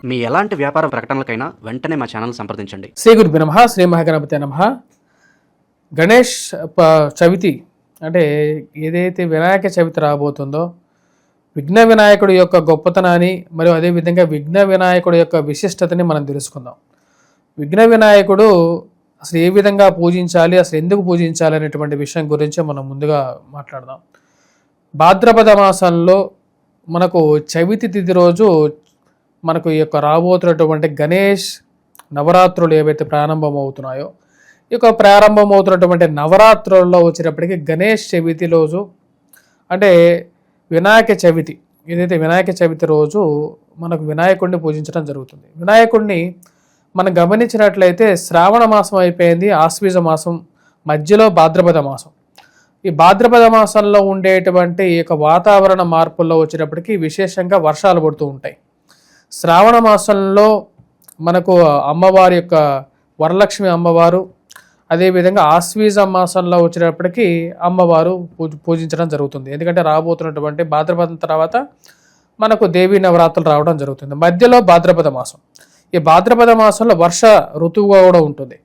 మీ ఎలాంటి వ్యాపార ప్రకటనలకైనా వెంటనే మా ఛానల్ సంప్రదించండి. శ్రీ గురుభ్యో నమః. శ్రీ మహాగణపతే నమః. గణేష్ చవితి అంటే ఏదైతే వినాయక చవితి రాబోతుందో, విఘ్న వినాయకుడి యొక్క గొప్పతనాన్ని మరియు అదేవిధంగా విఘ్న వినాయకుడి యొక్క విశిష్టతని మనం తెలుసుకుందాం. విఘ్న వినాయకుడు అసలు ఏ విధంగా పూజించాలి, అసలు ఎందుకు పూజించాలి అనేటువంటి విషయం గురించి మనం ముందుగా మాట్లాడదాం. భాద్రపద మాసంలో మనకు చవితి తిథి రోజు మనకు ఈ యొక్క రాబోతున్నటువంటి గణేష్ నవరాత్రులు ఏవైతే ప్రారంభమవుతున్నాయో, ఈ యొక్క ప్రారంభమవుతున్నటువంటి నవరాత్రుల్లో వచ్చేటప్పటికి గణేష్ చవితి రోజు అంటే వినాయక చవితి, ఏదైతే వినాయక చవితి రోజు మనకు వినాయకుడిని పూజించడం జరుగుతుంది. వినాయకుడిని మనం గమనించినట్లయితే శ్రావణ మాసం అయిపోయింది, ఆశ్వీజ మాసం మధ్యలో భాద్రపద మాసం. ఈ భాద్రపద మాసంలో ఉండేటువంటి ఈ యొక్క వాతావరణ మార్పుల్లో వచ్చేటప్పటికి విశేషంగా వర్షాలు పడుతూ ఉంటాయి. శ్రావణ మాసంలో మనకు అమ్మవారి యొక్క వరలక్ష్మి అమ్మవారు, అదేవిధంగా ఆశ్వీజ మాసంలో వచ్చేటప్పటికి అమ్మవారు పూజించడం జరుగుతుంది. ఎందుకంటే రాబోతున్నటువంటి భాద్రపదం తర్వాత మనకు దేవీ నవరాత్రులు రావడం జరుగుతుంది. మధ్యలో భాద్రపద మాసం. ఈ భాద్రపద మాసంలో వర్ష ఋతువుగా కూడా ఉంటుంది.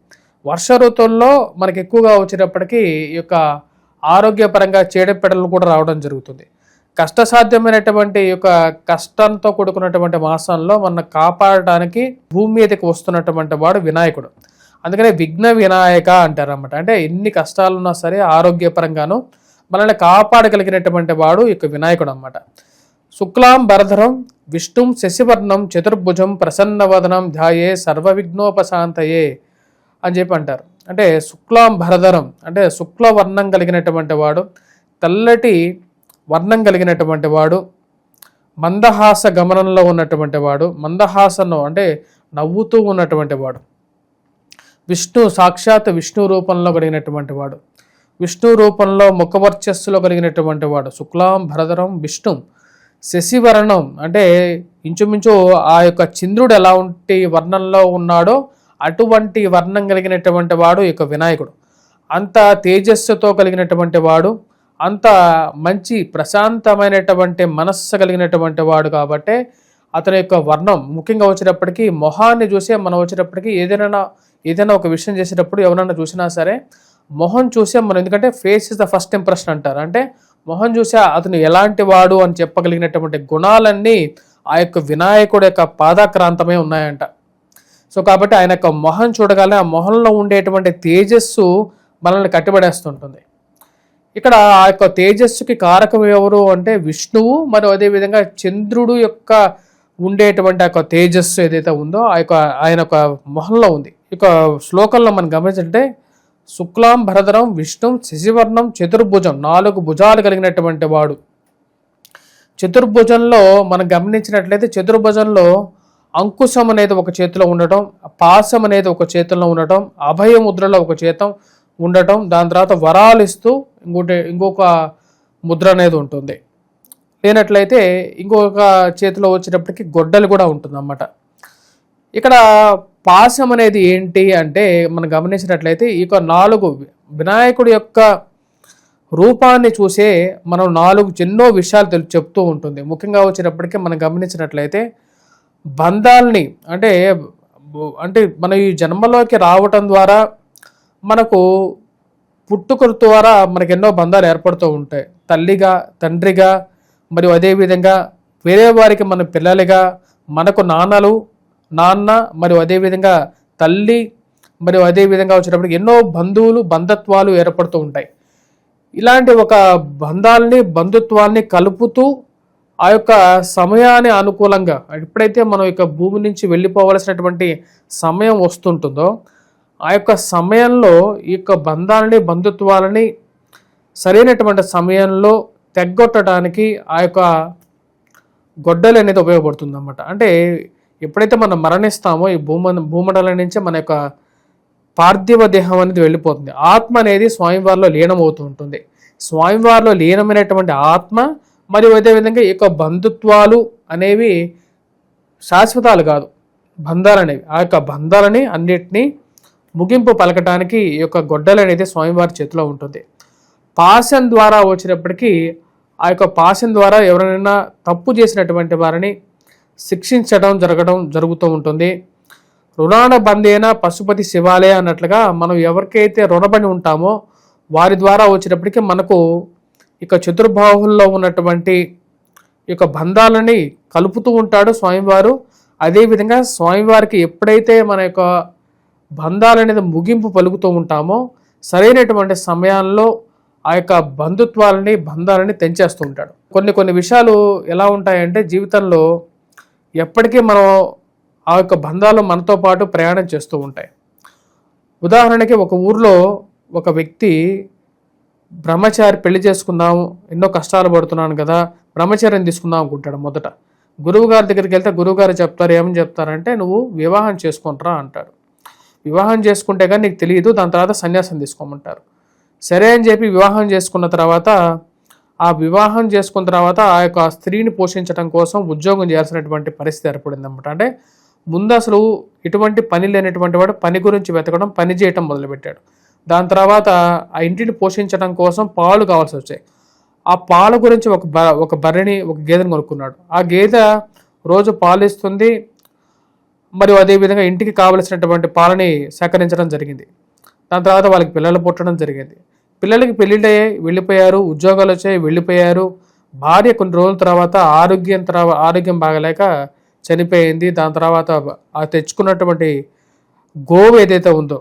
వర్ష ఋతువుల్లో మనకి ఎక్కువగా వచ్చేటప్పటికి ఈ యొక్క ఆరోగ్యపరంగా చీడపీడలు కూడా రావడం జరుగుతుంది. కష్టసాధ్యమైనటువంటి యొక్క కష్టంతో కూడుకున్నటువంటి మాసంలో మన కాపాడటానికి భూమి మీదకి వస్తున్నటువంటి వాడు వినాయకుడు. అందుకనే విఘ్న వినాయక అంటారన్నమాట. అంటే ఎన్ని కష్టాలున్నా సరే ఆరోగ్యపరంగాను మనల్ని కాపాడగలిగినటువంటి వాడు యొక్క వినాయకుడు అన్నమాట. శుక్లాం భరధరం విష్ణుం శశివర్ణం చతుర్భుజం ప్రసన్నవదనం ధ్యాయే సర్వవిఘ్నోపశాంతయే అని చెప్పి అంటారు. అంటే శుక్లాం భరధరం అంటే శుక్లవర్ణం కలిగినటువంటి వాడు, తెల్లటి వర్ణం కలిగినటువంటి వాడు, మందహాస గమనంలో ఉన్నటువంటి వాడు, మందహాసను అంటే నవ్వుతూ ఉన్నటువంటి వాడు, విష్ణు సాక్షాత్ విష్ణు రూపంలో కలిగినటువంటి వాడు, విష్ణు రూపంలో ముఖవర్చస్సులో కలిగినటువంటి వాడు. శుక్లాం భరధరం విష్ణు శశివర్ణం అంటే ఇంచుమించు ఆ యొక్క చంద్రుడు ఎలా ఉంటే వర్ణంలో ఉన్నాడో అటువంటి వర్ణం కలిగినటువంటి వాడు ఈ యొక్క వినాయకుడు. అంత తేజస్సుతో కలిగినటువంటి వాడు, అంత మంచి ప్రశాంతమైనటువంటి మనస్సు కలిగినటువంటి వాడు. కాబట్టి అతని యొక్క వర్ణం ముఖ్యంగా వచ్చేటప్పటికి మొహాన్ని చూసే మనం వచ్చేటప్పటికి ఏదైనా ఒక విషయం చేసేటప్పుడు ఎవరైనా చూసినా సరే మొహం చూసే మనం, ఎందుకంటే face is the first impression అంటారు. అంటే మొహం చూసే అతను ఎలాంటి వాడు అని చెప్పగలిగినటువంటి గుణాలన్నీ ఆ యొక్క వినాయకుడు యొక్క పాదాక్రాంతమే ఉన్నాయంట. సో కాబట్టి ఆయన యొక్క మొహం చూడగానే ఆ మొహంలో ఉండేటువంటి తేజస్సు మనల్ని కట్టిపడేస్తుంటుంది. ఇక్కడ ఆ యొక్క తేజస్సుకి కారకం ఎవరు అంటే విష్ణువు, మరియు అదేవిధంగా చంద్రుడు యొక్క ఉండేటువంటి ఆ యొక్క తేజస్సు ఏదైతే ఉందో ఆయన యొక్క మొహంలో ఉంది. ఇక శ్లోకంలో మనం గమనించంటే శుక్లాం భరధరం విష్ణు శశివర్ణం చతుర్భుజం, 4 భుజాలు కలిగినటువంటి వాడు. చతుర్భుజంలో మనం గమనించినట్లయితే చతుర్భుజంలో అంకుశం అనేది ఒక చేతిలో ఉండటం, పాశం అనేది ఒక చేతిలో ఉండటం, అభయముద్రలో ఒక చేతం ఉండటం, దాని తర్వాత వరాలు ఇస్తూ ఇంకొక ముద్ర అనేది ఉంటుంది. లేనట్లయితే ఇంకొక చేతిలో వచ్చేటప్పటికి గొడ్డలు కూడా ఉంటుంది అన్నమాట. ఇక్కడ పాశం అనేది ఏంటి అంటే మనం గమనించినట్లయితే ఈ 4 వినాయకుడి యొక్క రూపాన్ని చూసే మనం 4 ఎన్నో విషయాలు చెప్తూ ఉంటుంది. ముఖ్యంగా వచ్చేటప్పటికి మనం గమనించినట్లయితే బంధాలని అంటే మన ఈ జన్మలోకి రావటం ద్వారా మనకు పుట్టుక ద్వారా మనకు ఎన్నో బంధాలు ఏర్పడుతూ ఉంటాయి. తల్లిగా, తండ్రిగా, మరియు అదేవిధంగా వేరే వారికి మన పిల్లలుగా, మనకు నాన్న మరియు అదేవిధంగా తల్లి, మరియు అదేవిధంగా వచ్చేటప్పటికి ఎన్నో బంధుత్వాలు ఏర్పడుతూ ఉంటాయి. ఇలాంటి ఒక బంధుత్వాల్ని కలుపుతూ ఆ యొక్క సమయాన్ని అనుకూలంగా ఎప్పుడైతే మనం యొక్క భూమి నుంచి వెళ్ళిపోవలసినటువంటి సమయం వస్తుంటుందో ఆ యొక్క సమయంలో ఈ యొక్క బంధుత్వాలని సరైనటువంటి సమయంలో తెగ్గొట్టడానికి ఆ యొక్క గొడ్డలి అనేది ఉపయోగపడుతుంది అన్నమాట. అంటే ఎప్పుడైతే మనం మరణిస్తామో ఈ భూమండలం నుంచి మన యొక్క పార్థివ దేహం అనేది వెళ్ళిపోతుంది. ఆత్మ అనేది స్వామివారిలో లీనమవుతూ ఉంటుంది. స్వామివారిలో లీనమైనటువంటి ఆత్మ మరియు అదేవిధంగా ఈ యొక్క బంధుత్వాలు అనేవి శాశ్వతాలు కాదు, బంధాలు అనేవి. ఆ యొక్క బంధాలని అన్నిటినీ ముగింపు పలకటానికి ఈ యొక్క గొడ్డలు అనేది స్వామివారి చేతిలో ఉంటుంది. పాశం ద్వారా వచ్చినప్పటికీ ఆ యొక్క పాశం ద్వారా ఎవరైనా తప్పు చేసినటువంటి వారిని శిక్షించడం జరుగుతూ ఉంటుంది. రుణాన బంధేన పశుపతి శివాలయ అన్నట్లుగా మనం ఎవరికైతే రుణపడి ఉంటామో వారి ద్వారా వచ్చేటప్పటికి మనకు ఇక చతుర్బాహుల్లో ఉన్నటువంటి ఇక బంధాలని కలుపుతూ ఉంటాడు స్వామివారు. అదేవిధంగా స్వామివారికి ఎప్పుడైతే మన యొక్క బంధాలనేది ముగింపు పలుకుతూ ఉంటామో సరైనటువంటి సమయాల్లో ఆ యొక్క బంధాలని తెంచేస్తూ ఉంటాడు. కొన్ని విషయాలు ఎలా ఉంటాయంటే జీవితంలో ఎప్పటికీ మనం ఆ యొక్క బంధాలు మనతో పాటు ప్రయాణం చేస్తూ ఉంటాయి. ఉదాహరణకి ఒక ఊర్లో ఒక వ్యక్తి బ్రహ్మచారి పెళ్లి చేసుకుందాం, ఎన్నో కష్టాలు పడుతున్నాను కదా, బ్రహ్మచర్యం తీసుకుందాం అనుకుంటాడు. మొదట గురువు గారి దగ్గరికి వెళ్తే గురువుగారు చెప్తారు, ఏమని చెప్తారంటే నువ్వు వివాహం చేసుకుంటారా అంటాడు. వివాహం చేసుకుంటే కానీ నీకు తెలియదు, దాని తర్వాత సన్యాసం తీసుకోమంటారు. సరే అని చెప్పి వివాహం చేసుకున్న తర్వాత ఆ యొక్క స్త్రీని పోషించడం కోసం ఉద్యోగం చేయాల్సినటువంటి పరిస్థితి ఏర్పడింది అనమాట. అంటే ముందు అసలు ఇటువంటి పని లేనటువంటి వాడు పని గురించి వెతకడం, పని చేయటం మొదలుపెట్టాడు. దాని తర్వాత ఆ ఇంటిని పోషించడం కోసం పాలు కావాల్సి వచ్చాయి. ఆ పాల గురించి ఒక బర్రెని, ఒక గేదెని కొనుక్కున్నాడు. ఆ గేదె రోజు పాలు ఇస్తుంది, మరియు అదేవిధంగా ఇంటికి కావలసినటువంటి పాలని సేకరించడం జరిగింది. దాని తర్వాత వాళ్ళకి పిల్లలు పుట్టడం జరిగింది. పిల్లలకి పెళ్ళిళ్ళు అయ్యాయి, వెళ్ళిపోయారు, ఉద్యోగాలు వచ్చాయి, వెళ్ళిపోయారు. భార్య కొన్ని రోజుల తర్వాత ఆరోగ్యం బాగలేక చనిపోయింది. దాని తర్వాత ఆ తెచ్చుకున్నటువంటి గోవు ఏదైతే ఉందో,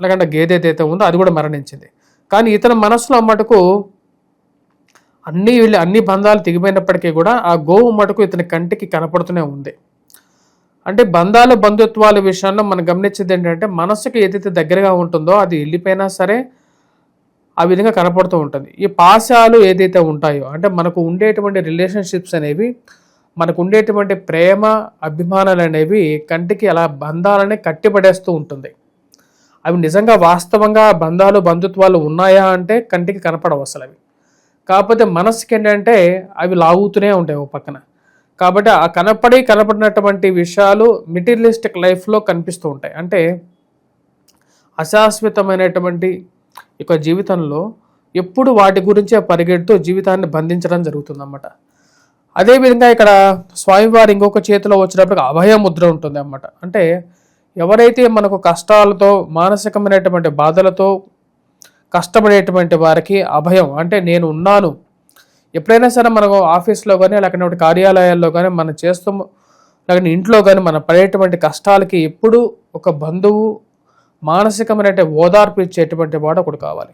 లేకంటే గేదె ఏదైతే ఉందో అది కూడా మరణించింది. కానీ ఇతని మనసులో మటుకు అన్ని బంధాలు తెగిపోయినప్పటికీ కూడా ఆ గోవు మటుకు ఇతని కంటికి కనపడుతూనే ఉంది. అంటే బంధుత్వాల విషయంలో మనం గమనించేది ఏంటంటే మనసుకి ఏదైతే దగ్గరగా ఉంటుందో అది వెళ్ళిపోయినా సరే ఆ విధంగా కనపడుతూ ఉంటుంది. ఈ పాశాలు ఏదైతే ఉంటాయో, అంటే మనకు ఉండేటువంటి రిలేషన్షిప్స్ అనేవి, మనకు ఉండేటువంటి ప్రేమ అభిమానాలు అనేవి కంటికి అలా బంధాలని కట్టిపడేస్తూ ఉంటుంది. అవి నిజంగా వాస్తవంగా బంధుత్వాలు ఉన్నాయా అంటే కంటికి కనపడవు అసలు అవి. కాకపోతే మనసుకి ఏంటంటే అవి లాగుతూనే ఉంటాయి ఒక పక్కన. కాబట్టి ఆ కనపడినటువంటి విషయాలు మెటీరియలిస్టిక్ లైఫ్లో కనిపిస్తూ ఉంటాయి. అంటే అశాశ్వతమైనటువంటి ఇక జీవితంలో ఎప్పుడు వాటి గురించే పరిగెడుతూ జీవితాన్ని బంధించడం జరుగుతుందన్నమాట. అదేవిధంగా ఇక్కడ స్వామివారి ఇంకొక చేతిలో వచ్చినప్పుడు అభయముద్ర ఉంటుంది అన్నమాట. అంటే ఎవరైతే మనకు కష్టాలతో, మానసికమైనటువంటి బాధలతో కష్టపడేటువంటి వారికి అభయం, అంటే నేను ఉన్నాను. ఎప్పుడైనా సరే మనం ఆఫీస్లో కానీ లేకపోతే కార్యాలయాల్లో కానీ మనం చేస్తాము, లేకపోతే ఇంట్లో కానీ మనం పడేటువంటి కష్టాలకి ఎప్పుడు ఒక బంధువు మానసికమైన ఓదార్పు ఇచ్చేటువంటి వాడు ఒకడు కావాలి.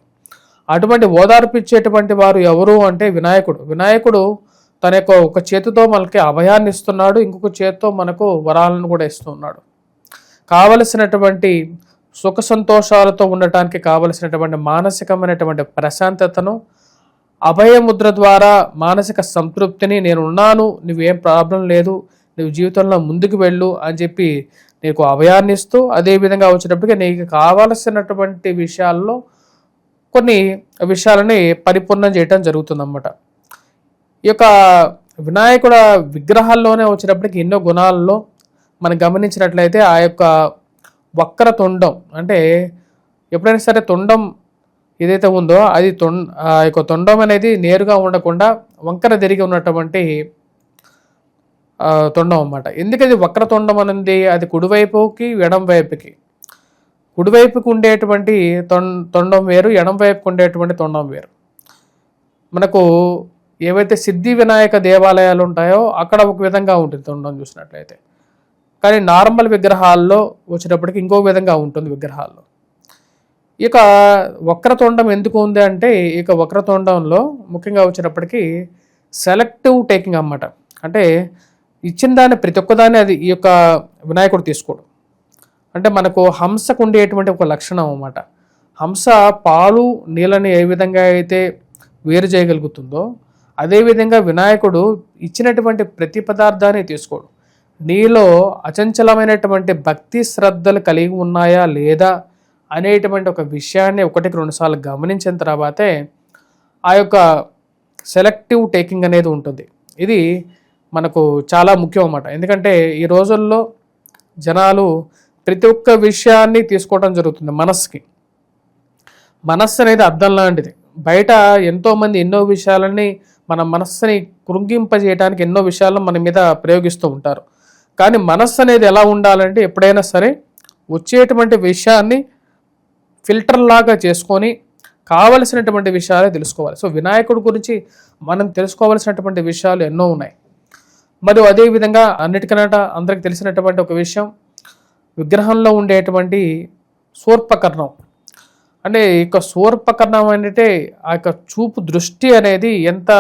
అటువంటి ఓదార్పు ఇచ్చేటువంటి వారు ఎవరు అంటే వినాయకుడు తన యొక్క ఒక చేతితో మనకి అభయాన్ని ఇస్తున్నాడు, ఇంకొక చేతితో మనకు వరాలను కూడా ఇస్తున్నాడు. కావలసినటువంటి సుఖ సంతోషాలతో ఉండటానికి కావలసినటువంటి మానసికమైనటువంటి ప్రశాంతతను అభయముద్ర ద్వారా మానసిక సంతృప్తిని, నేను ఉన్నాను, నువ్వేం ప్రాబ్లం లేదు, నువ్వు జీవితంలో ముందుకు వెళ్ళు అని చెప్పి నీకు అభయాన్ని ఇస్తూ, అదేవిధంగా వచ్చేటప్పటికి నీకు కావలసినటువంటి విషయాల్లో కొన్ని విషయాలని పరిపూర్ణం చేయటం జరుగుతుందన్నమాట. ఈ యొక్క వినాయకుడ విగ్రహాల్లోనే వచ్చేటప్పటికి ఎన్నో గుణాల్లో మనం గమనించినట్లయితే ఆ యొక్క వక్ర తొండం, అంటే ఎప్పుడైనా సరే తొండం ఏదైతే ఉందో అది ఆ యొక్క తొండం అనేది నేరుగా ఉండకుండా వంకర తిరిగి ఉన్నటువంటి తొండం అన్నమాట. ఎందుకది వక్రతొండం అనేది, అది కుడివైపుకి ఎడం వైపుకి, కుడివైపుకి ఉండేటువంటి తొండం వేరు, ఎడం వైపుకి ఉండేటువంటి తొండం వేరు. మనకు ఏవైతే సిద్ధి వినాయక దేవాలయాలు ఉంటాయో అక్కడ ఒక విధంగా ఉంటుంది తొండం చూసినట్లయితే, కానీ నార్మల్ విగ్రహాల్లో వచ్చేటప్పటికి ఇంకో విధంగా ఉంటుంది విగ్రహాల్లో. ఇక వక్రతొండం ఎందుకు ఉంది అంటే, ఇక వక్రతొండంలో ముఖ్యంగా వచ్చేటప్పటికి సెలెక్టివ్ టేకింగ్ అన్నమాట. అంటే ఇచ్చిన దాన్ని ప్రతి ఒక్కదాన్ని అది ఈ యొక్క వినాయకుడు తీసుకోడు. అంటే మనకు హంసకు ఉండేటువంటి ఒక లక్షణం అన్నమాట. హంస పాలు నీళ్ళని ఏ విధంగా అయితే వేరు చేయగలుగుతుందో అదేవిధంగా వినాయకుడు ఇచ్చినటువంటి ప్రతి పదార్థాన్ని తీసుకోడు. నీలో అచంచలమైనటువంటి భక్తి శ్రద్ధలు కలిగి ఉన్నాయా లేదా అనేటువంటి ఒక విషయాన్ని 1-2 సార్లు గమనించిన తర్వాతే ఆ యొక్క సెలెక్టివ్ టేకింగ్ అనేది ఉంటుంది. ఇది మనకు చాలా ముఖ్యం అన్నమాట. ఎందుకంటే ఈ రోజుల్లో జనాలు ప్రతి ఒక్క విషయాన్ని తీసుకోవడం జరుగుతుంది. మనస్సు అనేది అద్దం లాంటిది. బయట ఎంతోమంది ఎన్నో విషయాలని మన మనస్సుని కృంగింపజేయడానికి ఎన్నో విషయాలను మన మీద ప్రయోగిస్తూ ఉంటారు. కానీ మనస్సు అనేది ఎలా ఉండాలంటే ఎప్పుడైనా సరే వచ్చేటువంటి విషయాన్ని ఫిల్టర్ లాగా చేసుకొని కావలసినటువంటి విషయాలే తెలుసుకోవాలి. సో వినాయకుడి గురించి మనం తెలుసుకోవాల్సినటువంటి విషయాలు ఎన్నో ఉన్నాయి. మరియు అదేవిధంగా అన్నిటికన్నా అందరికి తెలిసినటువంటి ఒక విషయం, విగ్రహంలో ఉండేటువంటి శూర్పకర్ణం. అంటే ఇక శూర్పకర్ణం అంటే ఆ యొక్క చూపు దృష్టి అనేది ఎంత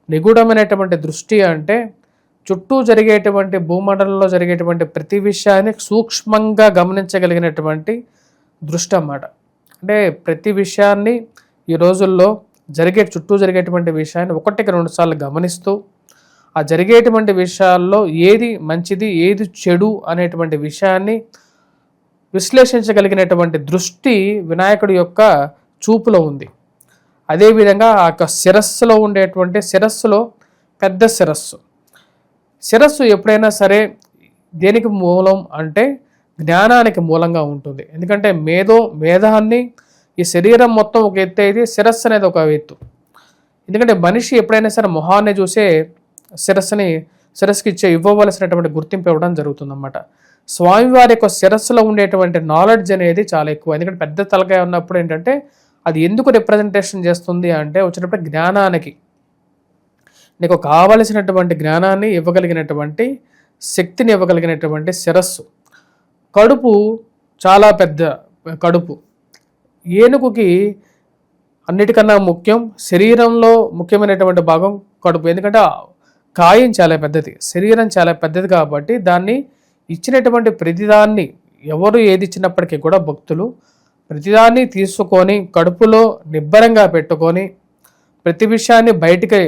నిగూఢమైనటువంటి దృష్టి అంటే చుట్టూ జరిగేటువంటి భూమండలంలో జరిగేటువంటి ప్రతి విషయాన్ని సూక్ష్మంగా గమనించగలిగినటువంటి దృష్టి అన్నమాట. అంటే ప్రతి విషయాన్ని ఈ రోజుల్లో చుట్టూ జరిగేటువంటి విషయాన్ని ఒకటికి 2 సార్లు గమనిస్తూ ఆ జరిగేటువంటి విషయాల్లో ఏది మంచిది ఏది చెడు అనేటువంటి విషయాన్ని విశ్లేషించగలిగినటువంటి దృష్టి వినాయకుడి యొక్క చూపులో ఉంది. అదేవిధంగా ఆ యొక్క శిరస్సులో ఉండేటువంటి శిరస్సులో పెద్ద శిరస్సు ఎప్పుడైనా సరే దేనికి మూలం అంటే జ్ఞానానికి మూలంగా ఉంటుంది. ఎందుకంటే మేధాన్ని ఈ శరీరం మొత్తం ఒక ఎత్తు అయితే శిరస్సు అనేది ఒక ఎత్తు. ఎందుకంటే మనిషి ఎప్పుడైనా సరే మొహాన్ని చూసే శిరస్సుకి ఇవ్వవలసినటువంటి గుర్తింపు ఇవ్వడం జరుగుతుందన్నమాట. స్వామివారి యొక్క శిరస్సులో ఉండేటువంటి నాలెడ్జ్ అనేది చాలా ఎక్కువ. ఎందుకంటే పెద్ద తలకాయ ఉన్నప్పుడు ఏంటంటే అది ఎందుకు రిప్రజెంటేషన్ చేస్తుంది అంటే వచ్చినప్పుడు జ్ఞానానికి, నీకు కావలసినటువంటి జ్ఞానాన్ని ఇవ్వగలిగినటువంటి శక్తిని ఇవ్వగలిగినటువంటి శిరస్సు. కడుపు చాలా పెద్ద కడుపు. ఏనుగుకి అన్నిటికన్నా ముఖ్యం, శరీరంలో ముఖ్యమైనటువంటి భాగం కడుపు. ఎందుకంటే కాయం చాలా పెద్దది, శరీరం చాలా పెద్దది కాబట్టి దాన్ని ఇచ్చినటువంటి ప్రతిదాన్ని ఎవరు ఏది ఇచ్చినప్పటికీ కూడా భక్తులు ప్రతిదాన్ని తీసుకొని కడుపులో నిబ్బరంగా పెట్టుకొని ప్రతి విషయాన్ని బయటికి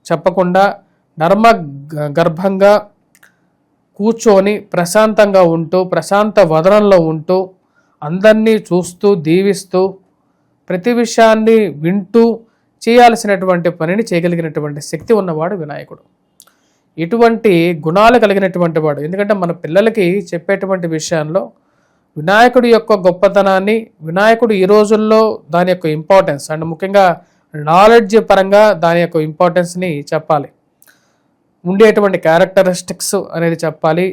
చెప్పకుండా నర్మ గర్భంగా కూర్చొని ప్రశాంతంగా ఉంటూ ప్రశాంత వదనంలో ఉంటూ అందరినీ చూస్తూ దీవిస్తూ ప్రతి విషయాన్ని వింటూ చేయాల్సినటువంటి పనిని చేయగలిగినటువంటి శక్తి ఉన్నవాడు వినాయకుడు. ఇటువంటి గుణాలు కలిగినటువంటి వాడు. ఎందుకంటే మన పిల్లలకి చెప్పేటువంటి విషయంలో వినాయకుడి యొక్క గొప్పతనాన్ని, వినాయకుడు ఈ రోజుల్లో దాని యొక్క ఇంపార్టెన్స్ అండ్ ముఖ్యంగా నాలెడ్జ్ పరంగా దాని యొక్క ఇంపార్టెన్స్ని చెప్పాలి. ఉండేటువంటి క్యారెక్టరిస్టిక్స్ అనేది చెప్పాలి.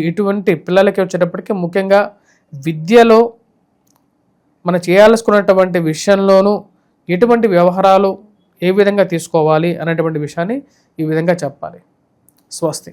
ఇటువంటి పిల్లలకి వచ్చేటప్పటికి ముఖ్యంగా విద్యలో మనం చేయాల్సుకున్నటువంటి విషయంలోనూ ఎటువంటి వ్యవహారాలు ఏ విధంగా తీసుకోవాలి అనేటువంటి విషయాన్ని ఈ విధంగా చెప్పాలి. స్వస్తి.